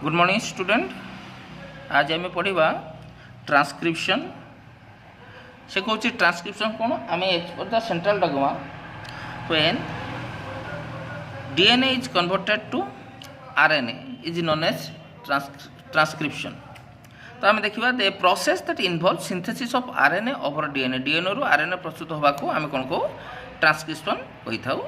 Good morning student. आज आम पढ़ा ट्रांसक्रिप्शन से कौन ट्रांसक्रिप्शन कौन आम as per the central dogma when DNA is converted to RNA is known as transcription. तो आम देखा the process that involve synthesis of RNA over DNA DNA रु आरएनए प्रस्तुत होगा को आम कौन कहू ट्रांसक्रिप्शन कही था।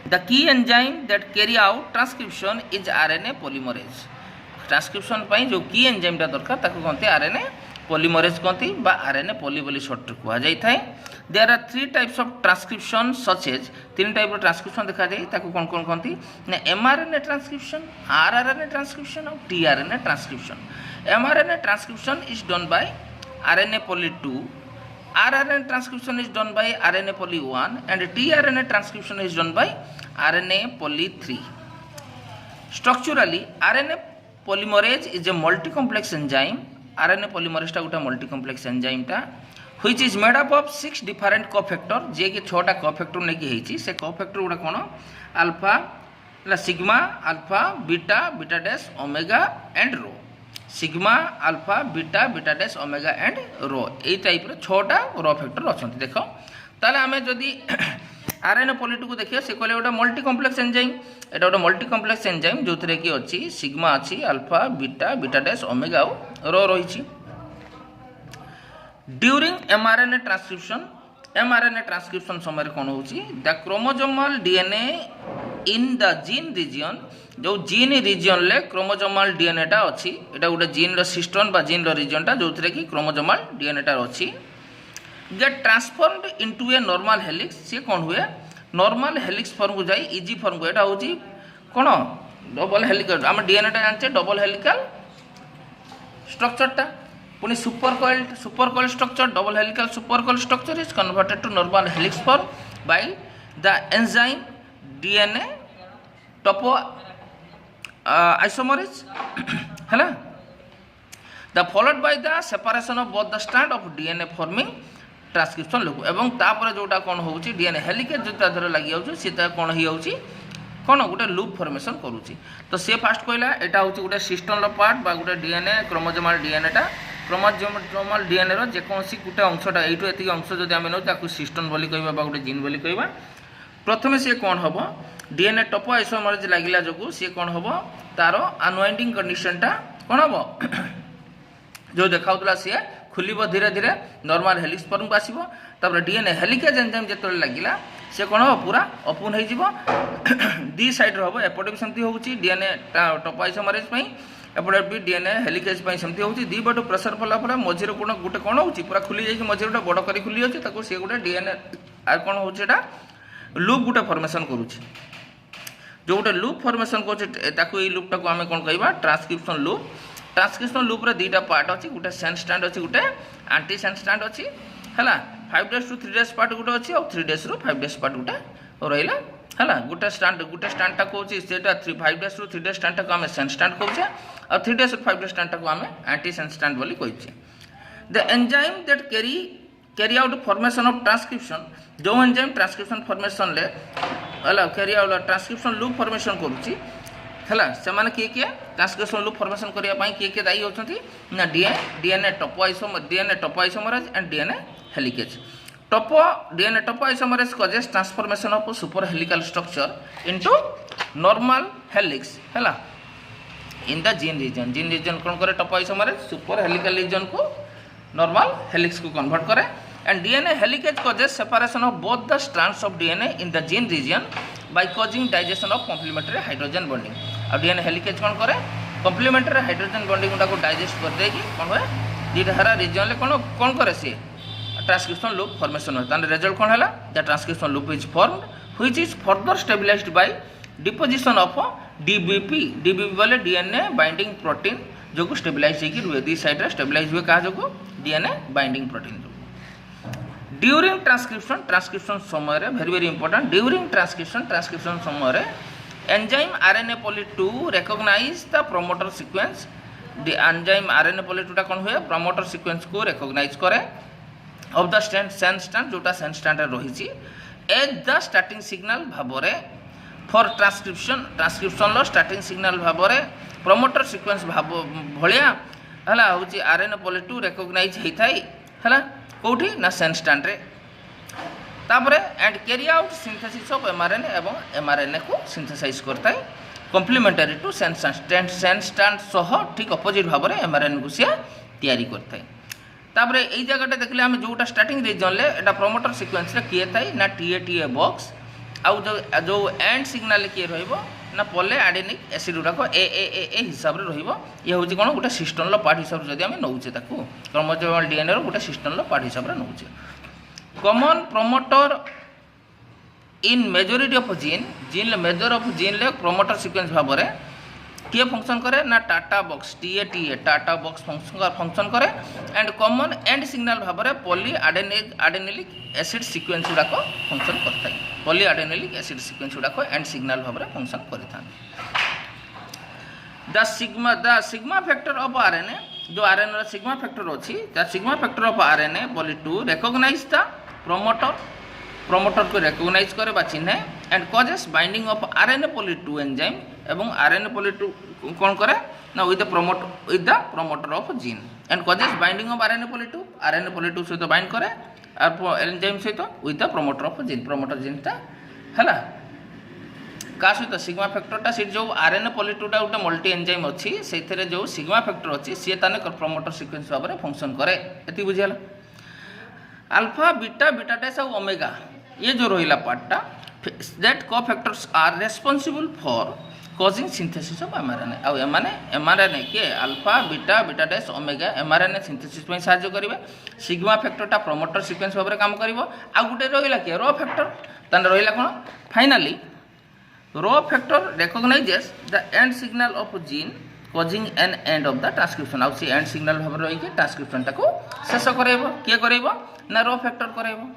The key enzyme that carry out transcription is RNA polymerase. Transcription पाई जो की एंजाइमटा दरकार ताको कहते आरएनए पॉलीमरेज कहती बा आरएनए पॉली बोली शॉर्ट कहा जाय थाए। There are three types of transcription such as तीन टाइप ट्रांसक्रिप्शन देखा जाए ताको कौन कौन कहती ना एमआरएनए ट्रांसक्रिप्शन, आरआरएनए ट्रांसक्रिप्शन और tRNA transcription. MRNA transcription is done by RNA poly 2, RNA transcription is done by RNA poly 1 and tRNA transcription is done by RNA poly 3. Structurally, RNA polymerase is a multi-complex enzyme. RNA polymerase टा गोटे multi-complex enzyme टा which is made up of 6 different cofactor जे कि 6टा cofactor ने की हेची से cofactor गुडा कोन alpha sigma alpha beta beta dash omega and rho sigma alpha beta beta dash omega and rho यही टाइप छटा रो फैक्टर अच्छा देख ताले आम जदि आरएनए पॉलिटू को देखिए से कहले गोटे मल्टी कम्प्लेक्स एंजाइम एटा गोटे मल्टी कम्प्लेक्स एंजाइम जो कि अच्छी सिग्मा अच्छी alpha beta beta dash omega rho रही। ड्यूरिंग एमआरएनए ट्रांसक्रिप्शन समय कौन हो the chromosomal DNA in the gene region जो जीन रीजन ले क्रोमोजोमल डीएनए टा अच्छी एटा गोटे जीन रो सिस्टम बा जीन रो रीजन टा जो कि क्रोमोजोमल डीएनए टा अच्छी get transformed into a normal helix सी कौन हुए नॉर्मल हेलिक्स फॉर्म को जाई इजी फॉर्म को एटा होची कोन डबल हेलिकल हम डीएनए टा जानते डबल हेलिकल स्ट्रक्चर टा पुनी super coil structure double helical super coil structure is converted to normal helix form by the enzyme DNA topoisomerase है the followed by the separation of both the strand of DNA forming transcription लोग एवं तापर जोटा कौन हो DNA helicase जो तादर लगी जाऊँ सी कौन हो कौन गोटे लूप फॉर्मेशन करुच्ची। तो सी फास्ट कहला यहाँ हूँ गोटे सिस्टम पार्ट बा गोटे डीएनए क्रोमोजोमल डीएनएटा क्रोमोजोमल डीएनए जेकोसी गोटे अंशटा यू एति अंश जब आम नौ सिस्टम बोली कहवा गोटे जीन बोली कहवा प्रथम सी कौन हम डीएनए टोपो आइसोमरेज लगिला जो सी कौन हम तार अनवाइंडिंग कंडीशनटा कौन हम जो देखा सी खुलिब धीरे धीरे नॉर्मल हेलिक्स फॉर्म को आसो तापर डीएनए हेलिकेज एंजाइम जो लगिला से कौन हम पूरा ओपन हो दी साइड हम एपटे भी सेमती हो डीएनए टोपो आइसोमरेज एपटे भी डीएनए हेलिकेज सेमती हो दी बट प्रेसर पड़ा मझे कौन गोटे कौन हो पूरा खुली जाए मझे गोटे बड़ कर खुली जाए सी गोटे डीएनए आर कौन होटा लूप गोटे फॉर्मेशन करुच्ची जो गोटे लूप फॉर्मेशन कर लूपटा को आम कौन कह ट्रांसक्रिप्शन लूप। ट्रांसक्रिप्शन लूप रे दुईटा पार्ट अच्छी गोटे सेंस स्टैंड अच्छी गोटे आंटी सेंस स्टैंड अच्छी है 5 days to 3 days पार्ट गोटे अच्छी और 3 days रू 5 days पार्ट गोटे रहा है गोटे स्टैंडटा कौन से 5 days रू 3 days स्टैंड को आम सेंस स्टैंड कहे और 3 days रू 5 days स्टैंड को आम आंटी सेंस स्टैंड बोली कहे। The enzyme that carry out formation of transcription जो एंजाइम ट्रांसक्रिप्शन फॉर्मेशन ले carry out transcription loop formation करुच्ची है से किए ट्रांसक्रिप्शन लूप फॉर्मेशन करने किए दायी होती ना DNA topoisomerase and DNA helicase DNA topoisomerase causes transformation of super helical structure into normal helix है इन द जीन रीजन कौन करे topoisomerase super helical region को नॉर्मल हेलिक्स को कन्वर्ट करे and DNA helicase causes separation of both the strands of DNA in the gene region by causing digestion of complementary hydrogen bonding. अब DNA helicase कौन करे complementary hydrogen bonding को digest कर देगी कौन हुए दुईटा सारा रीजन ले कौन कौन करे सी ट्रांसक्रिप्शन लूप फॉर्मेशन होता है रिजल्ट कौन है the transcription loop is formed which is further stabilised by deposition of DBP बोले डीएनए बाइंडिंग प्रोटीन जो को स्टेबलाइज होगी रुए दी साइड स्टेबलाइज हुए क्या जो डीएनए बाइंडिंग प्रोटीन जो ड्यूरिंग ट्रांसक्रिप्शन समय very very important during transcription समय enzyme RNA poly 2 recognize the promoter sequence enzyme RNA poly 2 कौन हुए प्रोमोटर सीक्वेंस को रिकॉग्नाइज करे ऑफ द सेंस स्टैंड जोटा सेंस स्टैंड रही एज द स्टार्टिंग सिग्नल भाव फॉर ट्रांसक्रिप्शन स्टार्टिंग सिग्नल भाव promoter sequence भाया है हूँ आरएनए पॉलीटू रेकग्नाइज होता है कौटी ना सेंस स्टैंड रे तापर and carry out synthesis of mRNA एवं एमआरएनए को सिंथेसाइज करता है कॉम्प्लीमेंटरी टू सेंस स्टैंड सह ठीक अपोजिट भाव में एमआरएनए को सी तैयारी करता है तापर यही जगह देखिए आम जोटा स्टार्टिंग रीजन एटा प्रोमोटर सीक्वेंस किए थाए ना टीए बॉक्स आउ जो एंड सिग्नल किए रहा पॉली एडेनिक एसिड गुड़ाक ए हिसाब से रही हूँ कौन गोटे सिस्टम पार्ट हिसाब से जब नौचे क्रोमोसोमल डीएनए गोटे सिस्टम पार्ट हिसाब से नौचे common promoter in majority of gene major of gene ले प्रोमोटर सीक्वेंस भाव में किए फंक्शन करे ना TATA box TA TATA box function करे एंड कॉमन एंड सिग्नल भाव में पॉली एडेनिलिक एसिड सीक्वेंस गुड़ाक फंक्शन करता है पॉली एडेनिलिक एसिड सीक्वेंस गुड़ाक एंड सिग्नल भाव में फंक्शन करता the sigma factor of RNA जो आरएनए सिग्मा फैक्टर अच्छी the sigma factor of RNA poly two recognize the promoter को रिकॉग्नाइज करे चिन्हे and causes binding of RNA poly two enzyme एवं आरएनए पॉली2 कौन करे ना with the promoter of gene and causes binding of RNA poly two सहित bind करे और एंजाइम सहित with the promoter of gene promoter जीनटा है क्या सहित सिग्मा फैक्टरटा से जो आरएनए पॉली2टा गोटे मल्टी एंजाइम अच्छी से जो सिग्मा फैक्टर अच्छी सी ताने प्रोमोटर सीक्वेंस भाव में फंक्शन करे ये बुझीगला अल्फा बीटा बीटाटाइस और ओमेगा ये जो रहा पार्टा दैट को factors are responsible for causing synthesis of mRNA आउ एमआरएनए किए अल्फा बीटा बीटाटाइस ओमेगा एमआरएनए सिंथेसिस में सहायता करेंगे सिग्मा फैक्टरटा प्रोमोटर सीक्वेंस भाव में काम करिवो आ गुटे रहिला किए रो फैक्टर तान रहिला कोन finally rho factor recognizes the end signal of gene causing an end of the transcription आउ सी एंड सिग्नल भाव में रही ट्रांसक्रिप्शन टाको शेष करइबो किए करइबो ना रो फैक्टर करइबो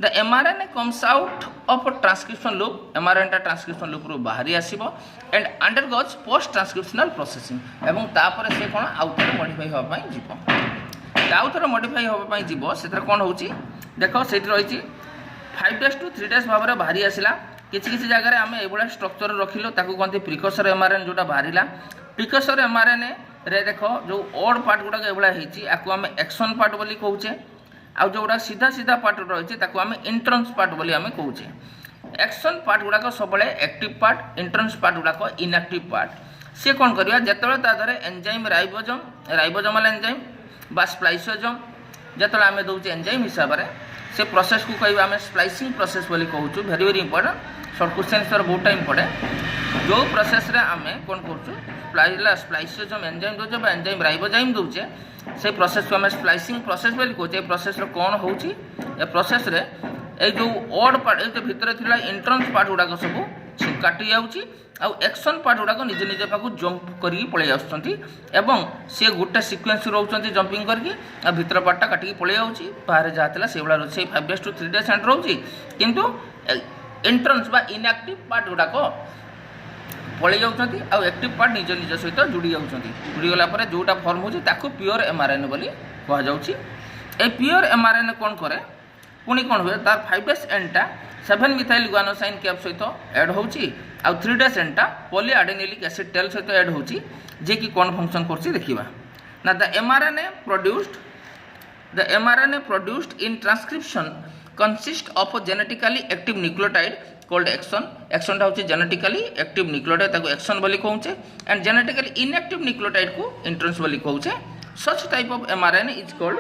the mRNA comes out of transcription loop mRNA transcription loop रो बाहरी आसीबो and undergoes post transcriptional processing एवं तापर से कोन आउटर मॉडिफाई होबा पई जीवो आउटर मॉडिफाई होबा पई जीवो सेतर कोन होउची देखो सेठी रहिची 5 to 3 भाव में बाहरी आसिला किसी जगह आम ये स्ट्रक्चर रखिलु ताकू कहते प्रिकसर एमआरएनए जोटा बाहरिला प्रिकसर एमआरएनए रे देख जो ओड पार्ट गुड़ाक ये आपको आम एक्शन पार्ट बोली कहूचे आ जोड़ा सीधा सीधा पार्ट रही आम इंट्रेंस पार्ट बोली आम कहूचे एक्शन पार्ट गुड़ाक सब एक्टिव पार्ट इंट्रेंस पार्ट गुड़ाक इनएक्टिव पार्ट सी कौन करवा जिते तादे एंजाइम राइबोजोमल एंजाइम बा स्प्लाइसोजोम जिते आम दौचे एंजाइम हिसाब से से प्रोसेस को कह आम स्प्लाइसिंग प्रोसेस बोली कहूँ very very important shirt question sir बहुत टाइम पड़े जो प्रोसेस रे आम कौन कर स्प्लाइसोजोम एंजाइम दौचे एंजाइम राइबोजाइम दौचे से प्रोसेस को आम स्प्लाइसिंग प्रोसेस बोली कहूँ प्रोसेस कौन हो प्रोसेस रे जो ओड पार्ट जो भितर थिला इंट्रेंस पार्ट गुड़ाक सब काटी जाऊँगी आउ एक्शन पार्ट गुड़ाक निज निज पाक जंप करके पलि आसुँच सी गोटे सिक्वेन्स रोच जंपिंग करके भितर पार्टा काटिकी पलि जाऊँगी बाहर जहाँ से 5 to 3 days एंड रोचे किंतु एंट्रेंस बा इनएक्टिव पार्ट गुड़ाक पलि जाऊँच आउ एक्टिव पार्ट निज निज सहित जोड़ी जोड़ीगला जोटा फॉर्म हो प्योर एमआरएनए बोली कहुच्छी ए प्योर एमआरएनए कौन करे पुणी कौन हुए तार 5 days एंडटा 7 मिथाइल गुआनोसाइन कैप सहित एड होउची आ 3 days एंडटा पॉली एडेनिलिक एसिड टेल सहित एड होउची जे कि कौन फंक्शन करछि देखिबा ना the mRNA produced in transcription consist of genetically active nucleotide called exon टा होची जेनेटिकली एक्टिव न्यूक्लियोटाइड ताको एक्सन बोली कहउचे एंड जेनेटिकली इनएक्टिव न्यूक्लियोटाइड को इंट्रेंस बोली कहउचे such type of mRNA is called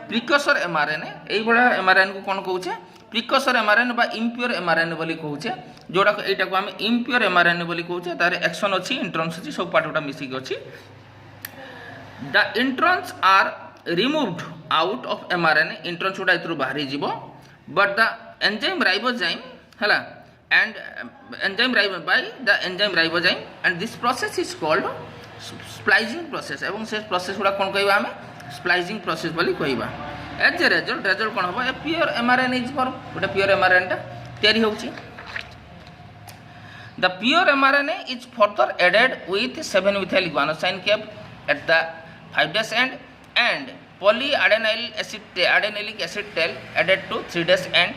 precursor mRNA एई बडा एमआरएनए को कौन कहउचे प्रिकसर एमआरएनए बा इम्प्योर एमआरएनए बोली कहउचे जोड़ा एटा को हम इम्प्योर एमआरएनए बोली कहउचे तार एक्शन अछि इंट्रेंस अछि सब पार्ट उटा मिसी के अछि the introns are removed out of mRNA introns उटा इतरु बाहरी जीवो बट द एंजाइम राइबोजाइम हला and enzyme by the enzyme ribozyme and this process is called splicing process एवं से प्रोसेस गुड़ा कौन कहवा आम स्प्लाइसिंग प्रोसेस बोली कहवा एज ए रिजल्ट कौन हम a pure mRNA is form गोटे प्योर एमआरएनए तैयारी होउची the pure mRNA is further added with 7 methyl guanosine cap at the 5 days and poly adenylic acid tail added to 3 days end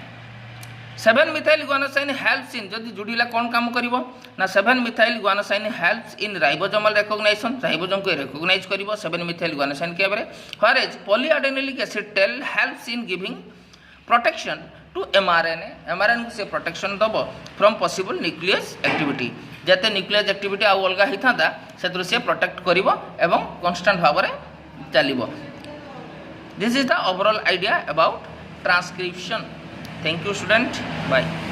7 methyl guanosine helps in जदि जुड़िला कौन काम करिवो ना 7 methyl guanosine helps in ribosomal recognition ribosome को recognize करिवो 7 methyl guanosine के बारे whereas polyadenylic acetyl helps in giving protection to mRNA mRNA को से प्रोटेक्शन दबो फ्रॉम पॉसिबल न्यूक्लियस एक्टिविटी जते न्यूक्लियस एक्टिविटी आ अलगा हिथांदा सेतु से प्रोटेक्ट करिवो एवं कांस्टेंट भाव रे चलिवो this is the overall idea about transcription thank you student bye